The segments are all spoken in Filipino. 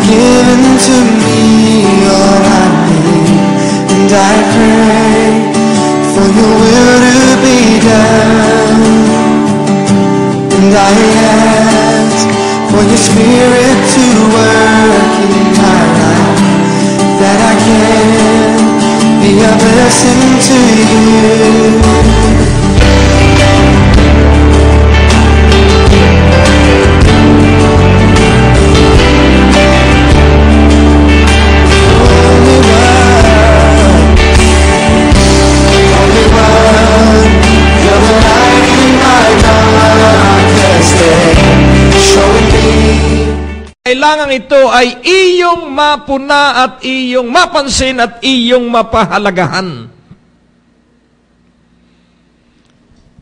given to me all I need, and I pray for your will to be done. And I ask for your Spirit to work in my life, that I can be a blessing to you. Kailangan ito ay iyong mapuna at iyong mapansin at iyong mapahalagahan.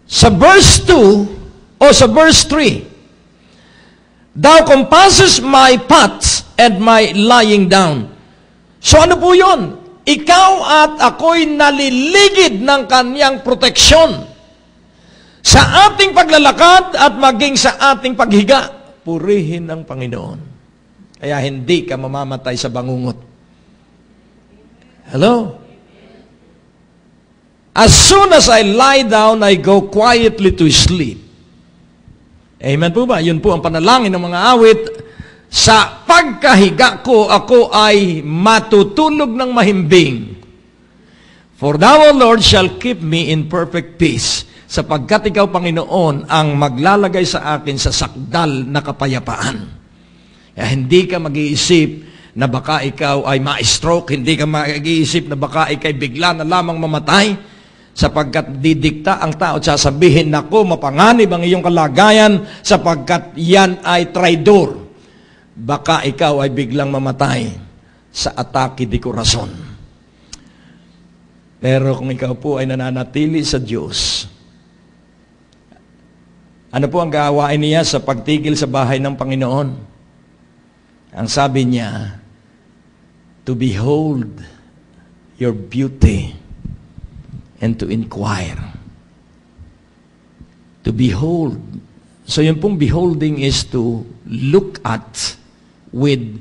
Sa verse 2 o sa verse 3, Thou compasses my paths and my lying down. So ano po yun? Ikaw at ako'y naliligid ng kanyang proteksyon sa ating paglalakad at maging sa ating paghiga. Purihin ang Panginoon. Kaya hindi ka mamamatay sa bangungot. Hello? As soon as I lie down, I go quietly to sleep. Amen po ba? Yun po ang panalangin ng mga awit. Sa pagkahiga ko, ako ay matutulog ng mahimbing. For thou, O Lord, shall keep me in perfect peace. Sapagkat ikaw, Panginoon, ang maglalagay sa akin sa sakdal na kapayapaan. Kaya hindi ka mag-iisip na baka ikaw ay ma-stroke, hindi ka mag-iisip na baka ikaw bigla na lamang mamatay, sapagkat didikta ang tao at sasabihin, naku, mapanganib ang iyong kalagayan sapagkat yan ay traidor. Baka ikaw ay biglang mamatay sa atake di corazon. Pero kung ikaw po ay nananatili sa Diyos, ano po ang gawain niya sa pagtigil sa bahay ng Panginoon? Ang sabi niya, to behold your beauty and to inquire. To behold. So yung pong beholding is to look at with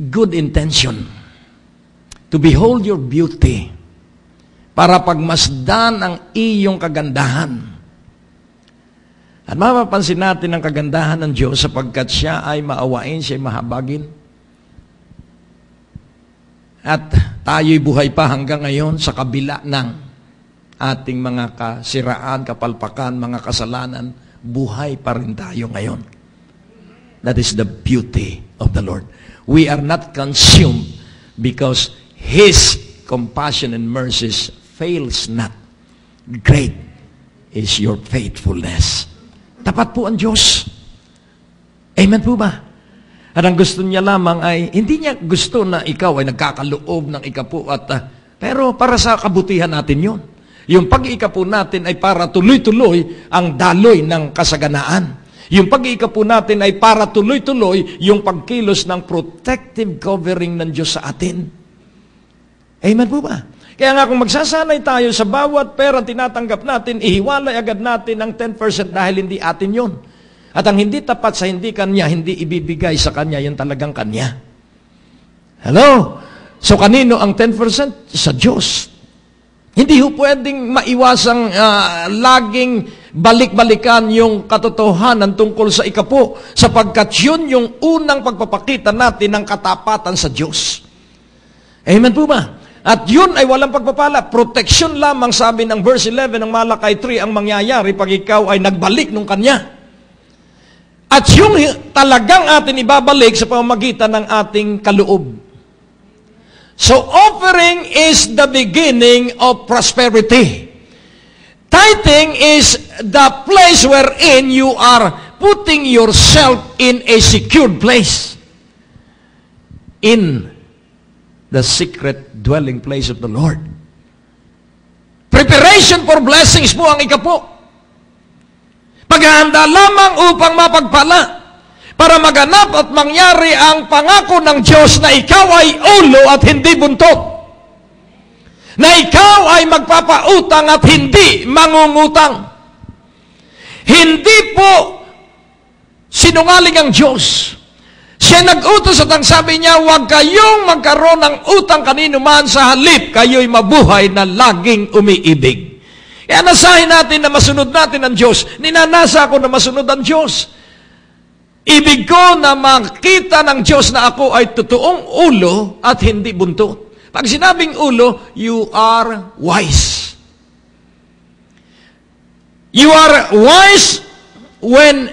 good intention. To behold your beauty. Para pagmasdan ang iyong kagandahan. At mapapansin natin ang kagandahan ng Diyos sapagkat siya ay maawain, siya ay mahabagin. At tayo'y buhay pa hanggang ngayon sa kabila ng ating mga kasiraan, kapalpakan, mga kasalanan, buhay pa rin tayo ngayon. That is the beauty of the Lord. We are not consumed because His compassion and mercies fails not. Great is your faithfulness. Tapat po ang Diyos. Amen po ba? At ang gusto niya lamang ay, hindi niya gusto na ikaw ay nagkakaloob ng ikapo at, pero para sa kabutihan natin yun. Yung pag-iikapo natin ay para tuloy-tuloy ang daloy ng kasaganaan. Yung pag-iikapo natin ay para tuloy-tuloy yung pagkilos ng protective covering ng Diyos sa atin. Amen po ba? Kaya nga kung magsasanay tayo sa bawat perang tinatanggap natin, ihiwalay agad natin ang 10% dahil hindi atin yun. At ang hindi tapat sa hindi kanya, hindi ibibigay sa kanya, yung talagang kanya. Hello? So kanino ang 10%? Sa Diyos. Hindi ho pwedeng maiwasang laging balik-balikan yung katotohanan tungkol sa ikapo, sapagkat yun yung unang pagpapakita natin ng katapatan sa Diyos. Amen po ba? At yun ay walang pagpapala. Protection lamang, sabi ng verse 11 ng Malakay 3, ang mangyayari pag ikaw ay nagbalik nung kanya. At yung talagang atin ibabalik sa pamamagitan ng ating kaloob. So offering is the beginning of prosperity. Tithing is the place wherein you are putting yourself in a secured place. In the secret dwelling place of the Lord. Preparation for blessings po ang ikapo. Paghahanda lamang upang mapagpala, para maganap at mangyari ang pangako ng Diyos na ikaw ay ulo at hindi buntot. Na ikaw ay magpapautang at hindi mangungutang. Hindi po si sinungaling ang Diyos. Siya nag-utos at ang sabi niya, huwag kayong magkaroon ng utang kanino man, sa halip kayo'y mabuhay na laging umiibig. Kaya nasahin natin na masunod natin ang Diyos. Ninanasa ako na masunod ang Diyos. Ibig ko na makita ng Diyos na ako ay totoong ulo at hindi buntot. Pag sinabing ulo, you are wise. You are wise when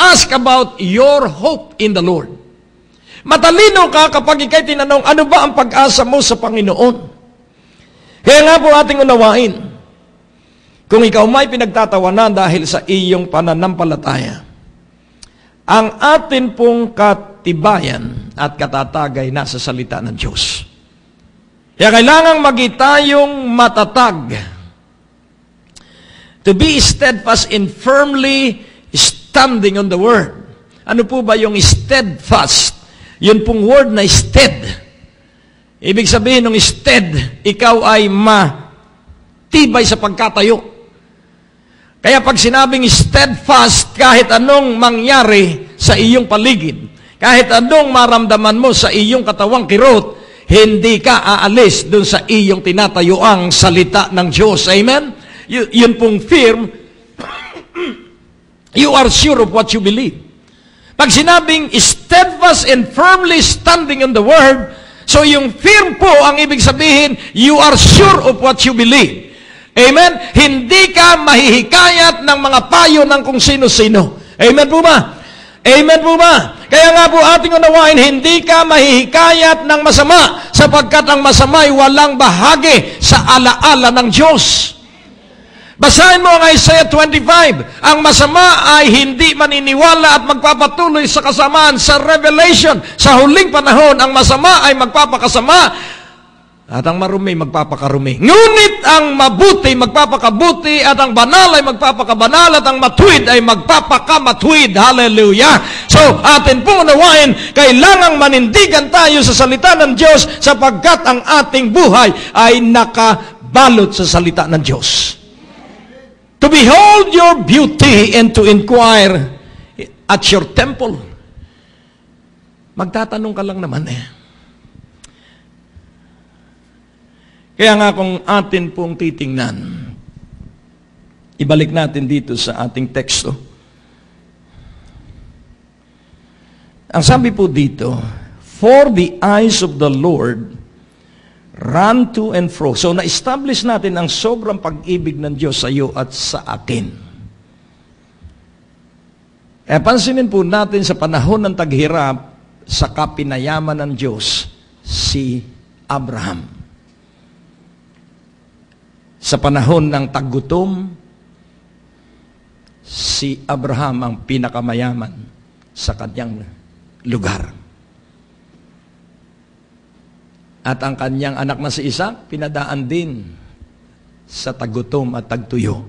ask about your hope in the Lord. Matalino ka kapag ikay tinanong, ano ba ang pag-asa mo sa Panginoon? Kaya nga po ating unawain, kung ikaw may pinagtatawanan dahil sa iyong pananampalataya, ang atin pong katibayan at katatagay nasa salita ng Diyos. Kaya kailangang magitayong matatag, to be steadfast and firmly standing on the Word. Ano po ba yung steadfast? Yun pong word na stead. Ibig sabihin ng stead, ikaw ay matibay sa pagkatayo. Kaya pag sinabing steadfast, kahit anong mangyari sa iyong paligid, kahit anong maramdaman mo sa iyong katawang kirot, hindi ka aalis dun sa iyong tinatayuang salita ng Diyos. Amen? Yun pong firm. You are sure of what you believe. Pag sinabing steadfast and firmly standing on the Word, so yung firm po, ang ibig sabihin, you are sure of what you believe. Amen? Hindi ka mahihikayat ng mga payo ng kung sino-sino. Amen po ba? Amen po ba? Kaya nga po ating unawain, hindi ka mahihikayat ng masama, sapagkat ang masama ay walang bahagi sa alaala ng Diyos. Basahin mo ang Isaiah 25. Ang masama ay hindi maniniwala at magpapatuloy sa kasamaan. Sa Revelation, sa huling panahon, ang masama ay magpapakasama at ang marumi magpapakarumi. Ngunit ang mabuti magpapakabuti at ang banal ay magpapakabanal at ang matuwid ay magpapakamatuwid. Hallelujah! So, atin pong unawain, kailangang manindigan tayo sa salita ng Diyos sapagkat ang ating buhay ay nakabalot sa salita ng Diyos. To behold your beauty and to inquire at your temple. Magtatanong ka lang naman eh. Kaya nga kung atin pong titingnan, ibalik natin dito sa ating teksto. Ang sabi po dito, for the eyes of the Lord run to and fro. So, na-establish natin ang sobrang pag-ibig ng Diyos sa iyo at sa akin. Pansinin po natin sa panahon ng taghirap, sa kapinayaman ng Diyos, si Abraham. Sa panahon ng taggutom, si Abraham ang pinakamayaman sa kanyang lugar. At ang kanyang anak na si Isaac, pinadaan din sa tagutom at tagtuyo.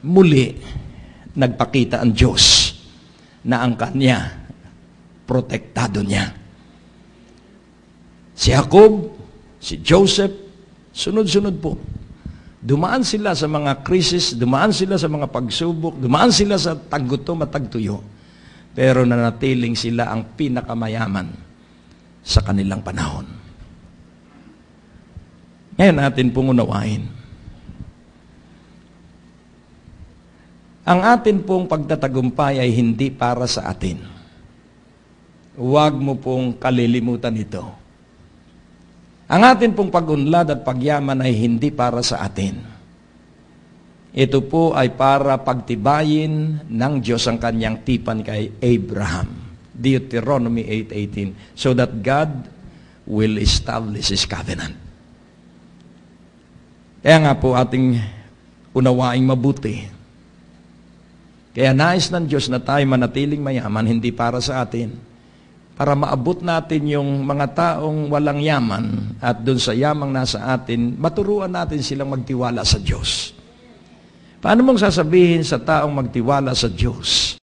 Muli, nagpakita ang Diyos na ang kanya, protektado niya. Si Jacob, si Joseph, sunod-sunod po. Dumaan sila sa mga krisis, dumaan sila sa mga pagsubok, dumaan sila sa taggutom at tagtuyo. Pero nanatiling sila ang pinakamayaman sa kanilang panahon. Ngayon natin pong unawain. Ang atin pong pagtatagumpay ay hindi para sa atin. Huwag mo pong kalilimutan ito. Ang atin pong pag-unlad at pagyaman ay hindi para sa atin. Ito po ay para pagtibayin ng Diyos ang kanyang tipan kay Abraham. Deuteronomy 8:18, so that God will establish His covenant. Kaya nga po ating unawaing mabuti. Kaya nais ng Diyos na tayo manatiling mayaman, hindi para sa atin, para maabot natin yung mga taong walang yaman at dun sa yamang nasa atin, maturuan natin silang magtiwala sa Diyos. Paano mong sasabihin sa taong magtiwala sa Diyos